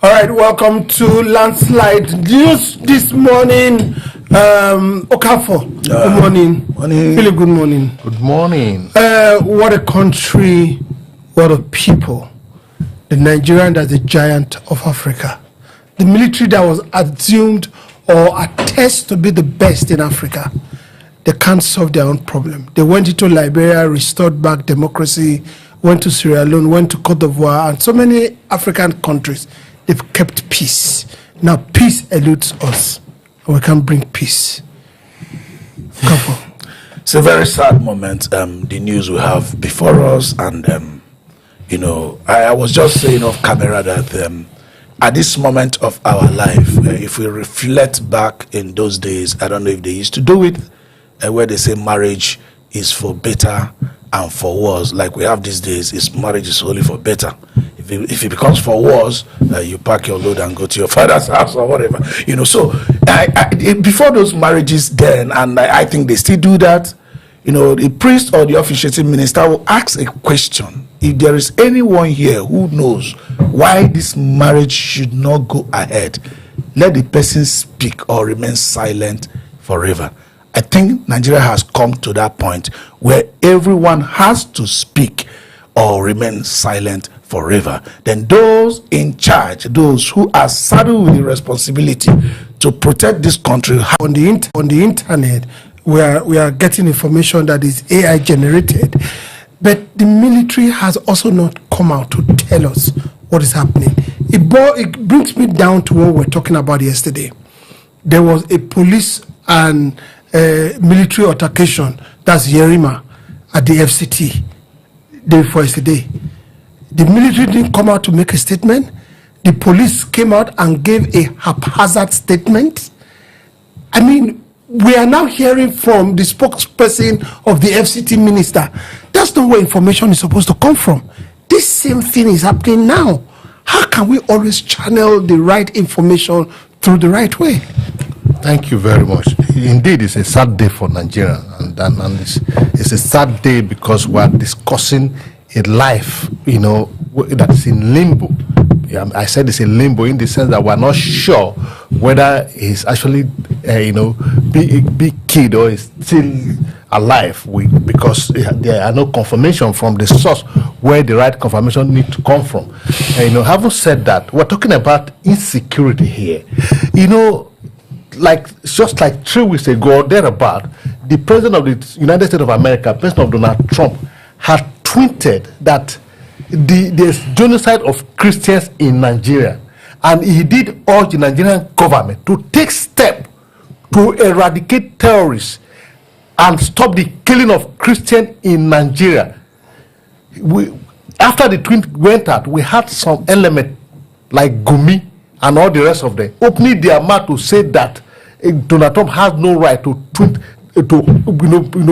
All right, welcome to Landslide News this morning. Okafo, good morning. Morning. Really good morning. Good morning. What a country, what a people. The Nigerian as the giant of Africa. The military that was assumed or attest to be the best in Africa. They can't solve their own problem. They went into Liberia, restored back democracy, went to Sierra Leone, went to Cote d'Ivoire, and so many African countries. They've kept peace. Now peace eludes us, and we can't bring peace. It's a very sad moment, the news we have before us, and I was just saying off camera that at this moment of our life, if we reflect back in those days, I don't know if they used to do it, where they say marriage is for better and for worse, like we have these days. Marriage is only for better. If it becomes for worse, you pack your load and go to your father's house or whatever. So before those marriages then, and I think they still do that, the priest or the officiating minister will ask a question. If there is anyone here who knows why this marriage should not go ahead, let the person speak or remain silent forever. I think Nigeria has come to that point where everyone has to speak or remain silent forever. Then those in charge, those who are saddled with the responsibility to protect this country. On the internet, we are getting information that is AI generated, but the military has also not come out to tell us what is happening. It brings me down to what we were talking about yesterday. There was a police and military altercation, that's Yerima, at the FCT day before yesterday. The military didn't come out to make a statement. The police came out and gave a haphazard statement. I mean, we are now hearing from the spokesperson of the FCT minister. That's not where information is supposed to come from. This same thing is happening now. How can we always channel the right information through the right way? Thank you very much. Indeed, it's a sad day for Nigeria, and it's a sad day because we are discussing a life, that is in limbo. I said it's in limbo in the sense that we're not sure whether he's actually, big kid or is still alive. Because there are no confirmation from the source where the right confirmation needs to come from. Having said that, we're talking about insecurity here. Just like 3 weeks ago or thereabout, the president of the United States of America, President Donald Trump, had tweeted that there's genocide of Christians in Nigeria, and he did urge the Nigerian government to take steps to eradicate terrorists and stop the killing of Christians in Nigeria. After the tweet went out, we had some element like Gumi and all the rest of them opening their mouth to say that Donald Trump has no right to tweet,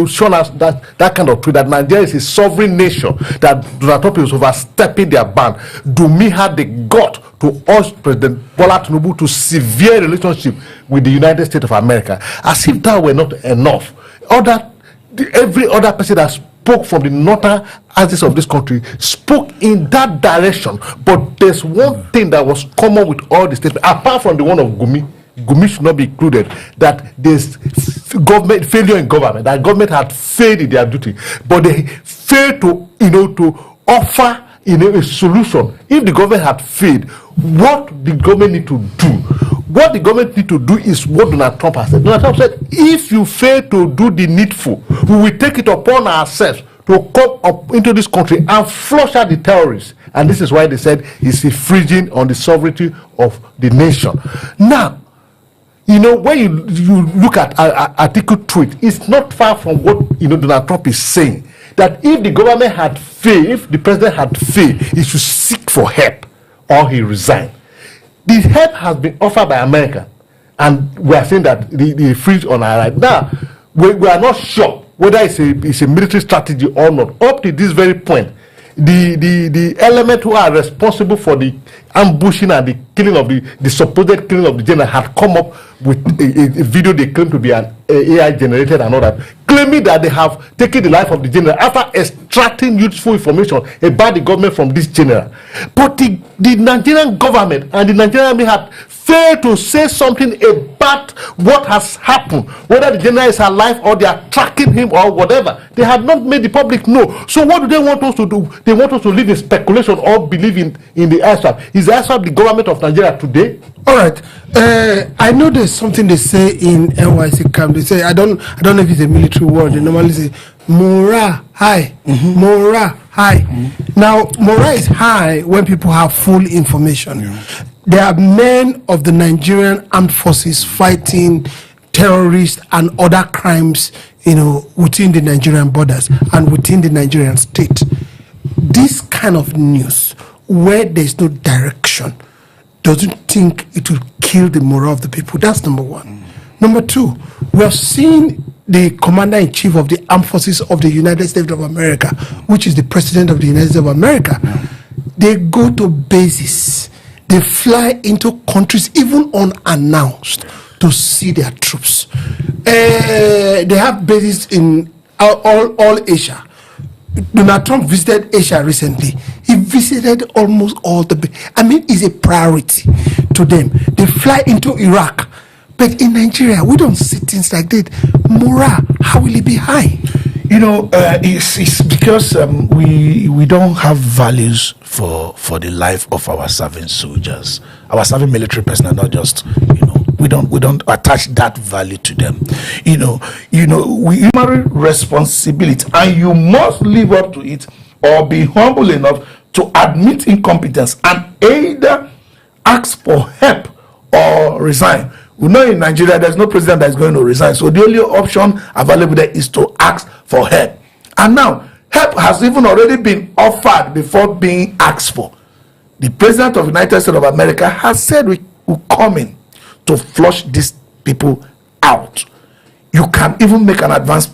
show us that kind of tweet, that Nigeria is a sovereign nation, that Donald Trump is overstepping their ban. Gumi had the gut to urge President Bola Tinubu to sever relationship with the United States of America. As if that were not enough, every other person that spoke from the northern axis of this country spoke in that direction. But there's one thing that was common with all the statements, apart from the one of Gumi. Gumi should not be included, that there's government failure in government, that government had failed in their duty, but they failed to offer a solution. If the government had failed, what the government need to do? What the government need to do is what Donald Trump has said. Donald Trump said, if you fail to do the needful, we will take it upon ourselves to come up into this country and flush out the terrorists. And this is why they said it's infringing on the sovereignty of the nation. Now, when you look at Atiku tweet, it's not far from what Donald Trump is saying. That if the government had failed, if the president had failed, he should seek for help or he resign. The help has been offered by America, and we are saying that the freeze on our right now. We are not sure whether it's a military strategy or not. Up to this very point, the element who are responsible for the ambushing and the killing of the supposed killing of the general had come up with a video they claim to be an AI generated and all that, claiming that they have taken the life of the general after extracting useful information about the government from this general. But the Nigerian government and the Nigerian army had failed to say something about what has happened, whether the general is alive or they are tracking him or whatever. They have not made the public know. So what do they want us to do? They want us to live in speculation or believe in the ISWAP. Is the ISWAP the government of Nigeria today? All right. I know there's something they say in NYC camp. They say, I don't know if it's a military word. They normally say, morale high. Morale high. Now, morale is high when people have full information. There are men of the Nigerian armed forces fighting terrorists and other crimes, within the Nigerian borders and within the Nigerian state. This kind of news, where there's no direction, doesn't think it will kill the morale of the people. That's number one. Number two, we have seen the commander-in-chief of the armed forces of the United States of America, which is the president of the United States of America. They go to bases. They fly into countries even unannounced to see their troops. They have bases in all Asia. Donald Trump visited Asia recently. He visited almost all the... it's a priority to them. They fly into Iraq. But in Nigeria, we don't see things like that. Morale, how will it be high? It's because we don't have values for the life of our serving soldiers. Our serving military personnel, not just, we don't attach that value to them. We human responsibility, and you must live up to it or be humble enough to admit incompetence and either ask for help or resign. We know in Nigeria there's no president that is going to resign, so the only option available there is to ask for help. And now help has even already been offered before being asked for. The president of the United States of America has said we will come in to flush these people out. You can even make an advance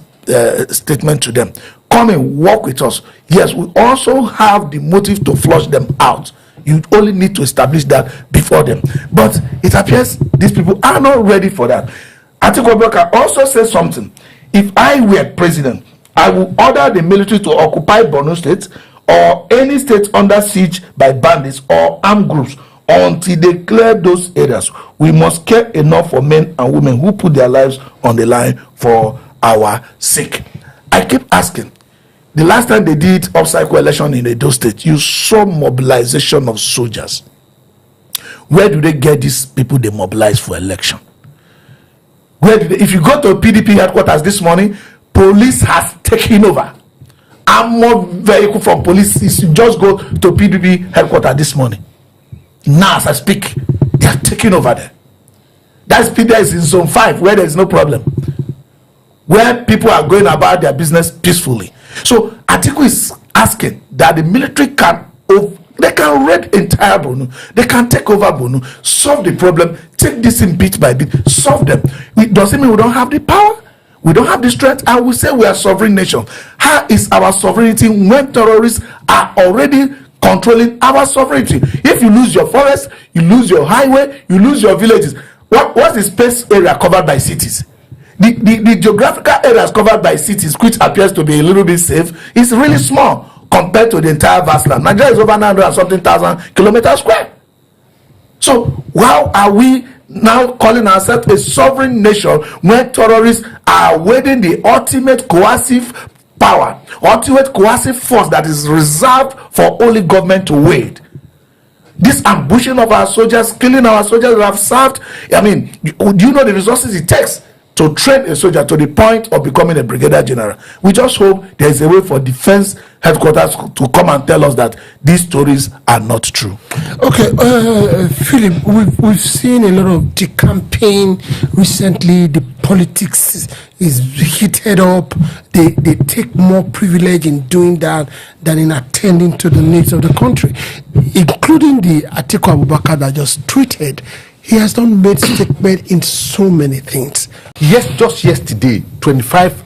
statement to them. Come and work with us. Yes, we also have the motive to flush them out. You only need to establish that before them. But it appears these people are not ready for that. Atiku Abubakar also says something. If I were president, I will order the military to occupy Borno State or any state under siege by bandits or armed groups until they clear those areas. We must care enough for men and women who put their lives on the line for our sake. I keep asking, the last time they did up-cycle election in Edo State, you saw mobilization of soldiers. Where do they get these people they mobilize for election? If you go to PDP headquarters this morning, police has taken over. Armored vehicle from police is just go to PDP headquarters this morning. Now as I speak, they are taking over there. That PDP is in zone 5 where there is no problem, where people are going about their business peacefully. So Atiku is asking that the military can raid entire Borno, they can take over Borno, solve the problem, take this in bit by bit, solve them. It doesn't mean we don't have the power, we don't have the strength, and we say we are a sovereign nation. How is our sovereignty when terrorists are already controlling our sovereignty? If you lose your forest, you lose your highway, you lose your villages. What's the space area covered by cities? The geographical areas covered by cities, which appears to be a little bit safe, is really small compared to the entire vast land. Nigeria is over 900 and something thousand kilometers square. So how are we now calling ourselves a sovereign nation when terrorists are wielding the ultimate coercive power, ultimate coercive force that is reserved for only government to wield? This ambushing of our soldiers, killing our soldiers that have served, do you know the resources it takes to train a soldier to the point of becoming a brigadier general? We just hope there is a way for defense headquarters to come and tell us that these stories are not true. Okay, Philip, we've seen a lot of the campaign recently. The politics is heated up. They take more privilege in doing that than in attending to the needs of the country, including the Atiku Abubakar that just tweeted. He has not made statement in so many things. Yes, just yesterday, 25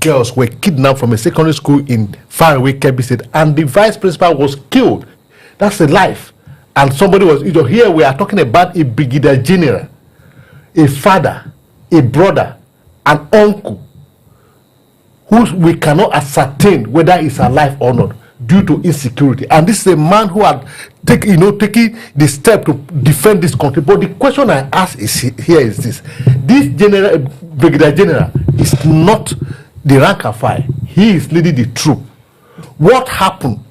girls were kidnapped from a secondary school in faraway Kebbi State, and the vice principal was killed. That's a life. and somebody was injured. Here we are talking about a Brigadier-General, a father, a brother, an uncle, who we cannot ascertain whether he's alive or not due to insecurity. And this is a man who had taken the step to defend this country. But the question I ask is this: this Brigadier-General is not the rank and file. He is leading the troop. What happened?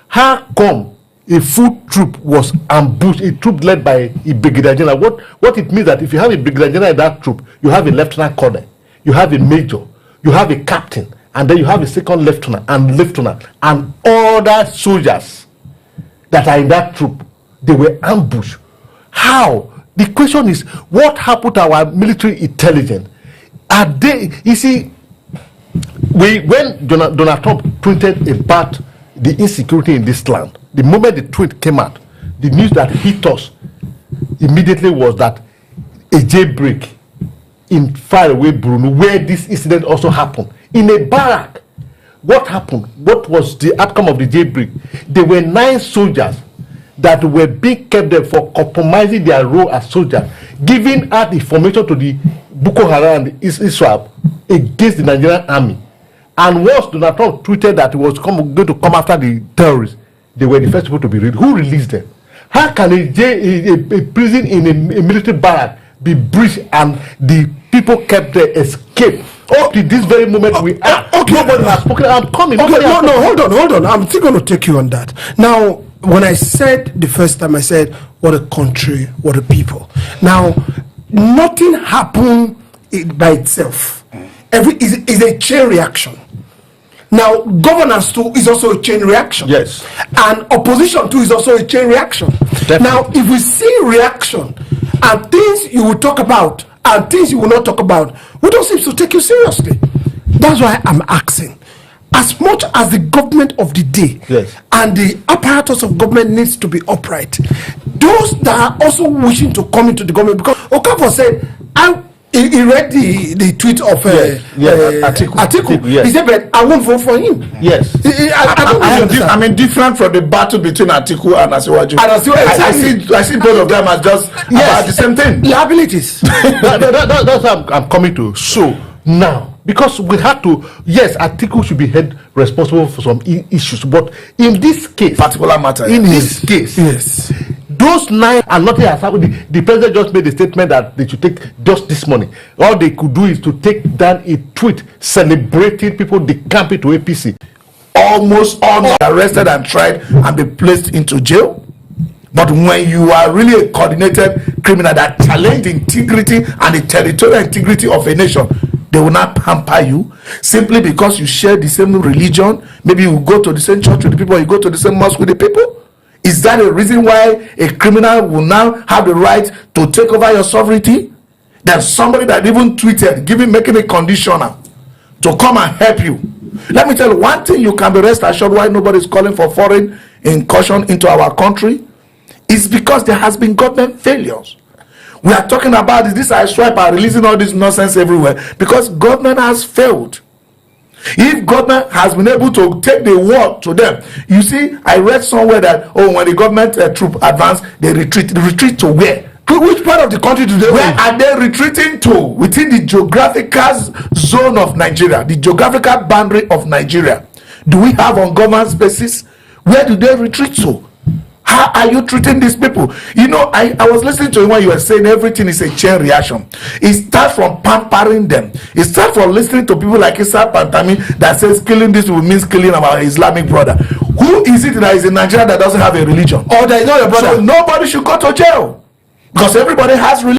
How come a full troop was ambushed, a troop led by a Brigadier-General? What it means that if you have a Brigadier-General in that troop, you have a lieutenant colonel, you have a major, you have a captain, and then you have a second lieutenant and other soldiers that are in that troop. They were ambushed. How? The question is, what happened to our military intelligence? Are they, you see, when Donald Trump tweeted about the insecurity in this land, the moment the tweet came out, the news that hit us immediately was that a jailbreak in faraway Bruno, where this incident also happened, in a barrack. What happened? What was the outcome of the jailbreak? There were 9 soldiers that were being kept there for compromising their role as soldiers, giving out information to the Boko Haram and Israel against the Nigerian army. And once Donald Trump tweeted that he was going to come after the terrorists, they were the first people to be released. Who released them? How can a prison in a military barrack be breached and the people kept there escape? Up to this very moment we are. Okay. Nobody has spoken. I'm coming. Okay, hold on. I'm still going to take you on that. Now, when I said the first time, I said, what a country, what a people. Now, nothing happened by itself. Is a chain reaction. Now, governance too is also a chain reaction. Yes. And opposition too is also a chain reaction. Definitely. Now, if we see reaction and things you will talk about and things you will not talk about, we don't seem to take you seriously. That's why I'm asking. As much as the government of the day, yes, and the apparatus of government needs to be upright, those that are also wishing to come into the government, because Okafor said, he read the tweet of Atiku. Yes. He said, but I won't vote for him. Yes. I mean, different from the battle between Atiku and Asiwaju. I see both of them as just about the same thing. Liabilities. That's what I'm coming to. So now, because we had to, yes, Atiku should be held responsible for some issues, but in this case, particular matter, this case, yes, those 9 and nothing has happened. The president just made a statement that they should take just this money. All they could do is to take down a tweet celebrating people decamping to APC. Almost all arrested and tried and be placed into jail. But when you are really a coordinated criminal that challenge the integrity and the territorial integrity of a nation, they will not pamper you simply because you share the same religion. Maybe you go to the same church with the people, you go to the same mosque with the people. Is that a reason why a criminal will now have the right to take over your sovereignty? There's somebody that even tweeted, making a conditional to come and help you. Let me tell you one thing, you can be rest assured why nobody is calling for foreign incursion into our country. It's because there has been government failures. We are talking about this I swipe are releasing all this nonsense everywhere because government has failed. If government has been able to take the word to them, you see, I read somewhere that when the government troop advance, they retreat. They retreat to where? Which part of the country do they? Where are they retreating to? Within the geographical zone of Nigeria, the geographical boundary of Nigeria. Do we have on government spaces? Where do they retreat to? How are you treating these people? You know, I was listening to you when you were saying everything is a chain reaction. It starts from pampering them. It starts from listening to people like Issa Pantami that says killing this will means killing our Islamic brother. Who is it that is in Nigeria that doesn't have a religion? Or that is not your brother? So nobody should go to jail because everybody has religion.